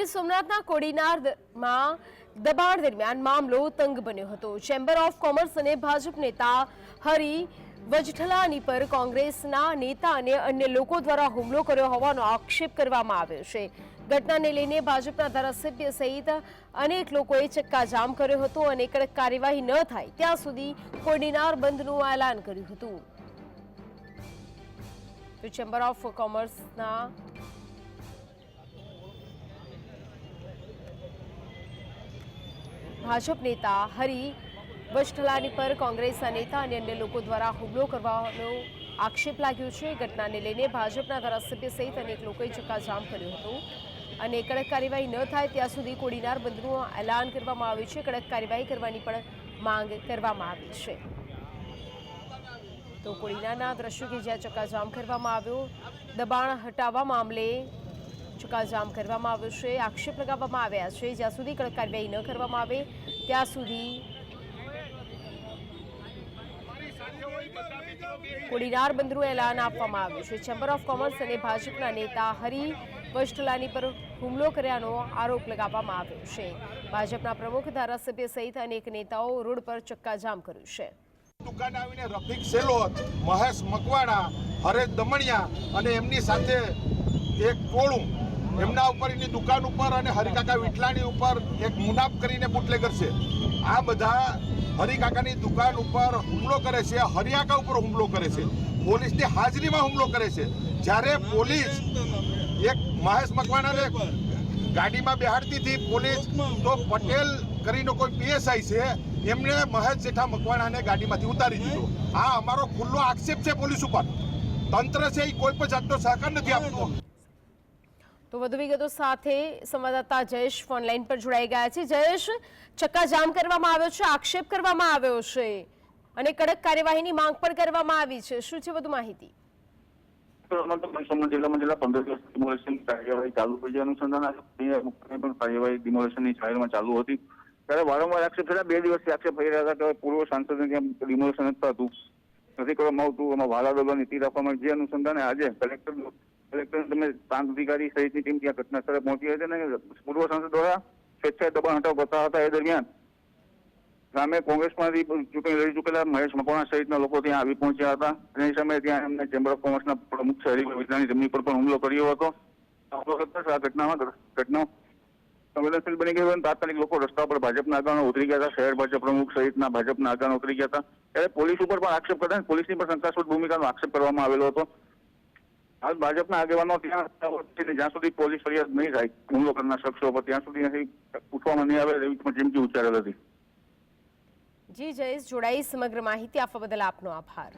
ગીર સોમનાથના કોડીનારમાં દબાણ દરમિયાન મામલો તંગ બન્યો હતો। ચેમ્બર ઓફ કોમર્સ અને ભાજપ નેતા હરી વજઠલાની પર કોંગ્રેસના નેતા અને અન્ય લોકો દ્વારા હુમલો કર્યો હોવાનો આક્ષેપ કરવામાં આવ્યો છે। ઘટનાને લઈને ભાજપના ધારાસભ્ય સહિત અનેક લોકોએ ચક્કાજામ કર્યો હતો અને કડક કાર્યવાહી ન થાય ત્યાં સુધી કોડીનાર બંધનું એલાન કર્યું હતું। તો ચેમ્બર ઓફ કોમર્સના ભાજપ નેતા હરી વજઠલાની પર કોંગ્રેસના નેતા અને અન્ય લોકો દ્વારા હુમલો કરવાનો આક્ષેપ લાગ્યો છે। ઘટનાને લઈને ભાજપના ધારાસભ્ય સહિત અનેક લોકોએ ચક્કાજામ કર્યું હતું અને કડક કાર્યવાહી ન થાય ત્યાં સુધી કોડીનાર બંધનું એલાન કરવામાં આવ્યું છે। કડક કાર્યવાહી કરવાની પણ માંગ કરવામાં આવી છે। તો કોડીનારના દ્રશ્યો કે જ્યાં ચક્કાજામ કરવામાં આવ્યો, દબાણ હટાવવા મામલે ચક્કાજામ કરવામાં આવ્યો છે। આક્ષેપ લગાવવામાં આવ્યા છે જ્યાં સુધી કડક કાર્યવાહી ન કરવામાં આવે ત્યાં સુધી કોડીનાર બંધનું એલાન આપવામાં આવ્યું છે। ચેમ્બર ઓફ કોમર્સ અને ભાજપના નેતા હરી વજઠલાની પર હુમલો કર્યાનો આરોપ લગાવવામાં આવ્યો છે। ભાજપના પ્રમુખ ધારાસભ્ય સહિત અનેક નેતાઓ રોડ પર ચક્કાજામ કર્યું છે। દુકાન આવીને રફીક સેલોત, મહેશ મકવાણા, હરેશ દમણિયા અને એમની સાથે એક ટોળું એમના ઉપર એની દુકાન ઉપર અને હરિકાકા વિઠલાણી ઉપર એક મુનાફ કરીને બુટલેગર છે। આ બધા હરિકાકાની દુકાન ઉપર હુમલો કરે છે, હરિયાકા ઉપર હુમલો કરે છે, પોલીસની હાજરીમાં હુમલો કરે છે। જ્યારે પોલીસ એક મહેશ મકવાણાને ગાડીમાં બેહાડતી હતી પોલીસ, તો પટેલ કરીને કોઈ પીએસઆઈ છે એમણે મહેશ જેઠા મકવાણાને ગાડીમાંથી ઉતારી દીધો। આ અમારો ખુલ્લો આક્ષેપ છે પોલીસ ઉપર। તંત્ર છે એ કોઈ પણ જાતનો સહકાર નથી આપતું। તો વધુ વિગતો સાથે સંવાદદાતા જયેશ ફોનલાઈન પર જોડાઈ ગયા છે। જયેશ, ચક્કાજામ કરવામાં આવ્યો છે, આક્ષેપ કરવામાં આવ્યો છે અને કડક કાર્યવાહીની માંગ પણ કરવામાં આવી છે, શું છે વધુ માહિતી? જિલ્લામાં 15 દિવસ ડિમોલેશન કાર્યવાહી ચાલુ થઈ છે। અનુસંધાન પણ કાર્યવાહી ડિમોલેશનની જાહેરમાં ચાલુ હતી ત્યારે વારંવાર આક્ષેપ થયા। 2 દિવસથી આક્ષેપ થઈ રહ્યા હતા કે પૂર્વ સાંસદને ત્યાં ડિમોલેશન નથી કરવામાં આવતું, એમાં વાલાદોલો નીતિ રાખવામાં જે અનુસંધાને આજે કલેક્ટર તમે પ્રાંત અધિકારી સહિતની ટીમ ત્યાં ઘટના સ્થળે પહોંચી હતી અને પૂર્વ સાંસદ દ્વારા સ્વેચ્છાએ દબાણ હટાવ કરતા હતા। એ દરમિયાન સામે કોંગ્રેસમાંથી ચૂંટણી લડી ચૂકેલા મહેશ મકવાણા સહિતના લોકો ત્યાં આવી પહોંચ્યા હતા અને એ સમયે ત્યાં એમને ચેમ્બર ઓફ કોમર્સના પ્રમુખ હરી વિઠલાણી તેમની પર પણ હુમલો કર્યો હતો। આ ઘટના સંવેદનશીલ બની ગઈ અને તાત્કાલિક લોકો રસ્તા પર ભાજપના આગેવાનો ઉતરી ગયા હતા। શહેર ભાજપ પ્રમુખ સહિતના ભાજપના આગેવાનો ઉતરી ગયા હતા ત્યારે પોલીસ ઉપર પણ આક્ષેપ કરતા પોલીસની પણ શંકાસ્પદ ભૂમિકાનો આક્ષેપ કરવામાં આવેલો હતો। હાલ ભાજપના આગેવાનો ત્યાં જ્યાં સુધી પોલીસ ફરિયાદ નહીં થાય હુમલો કરનાર શખ્સો પર ત્યાં સુધી ઉઠવામાં નહીં આવે એવી ચીમકી ઉચ્ચારેલ હતી। જી જયેશ, જોડાઈ સમગ્ર માહિતી આપવા બદલ આપનો આભાર।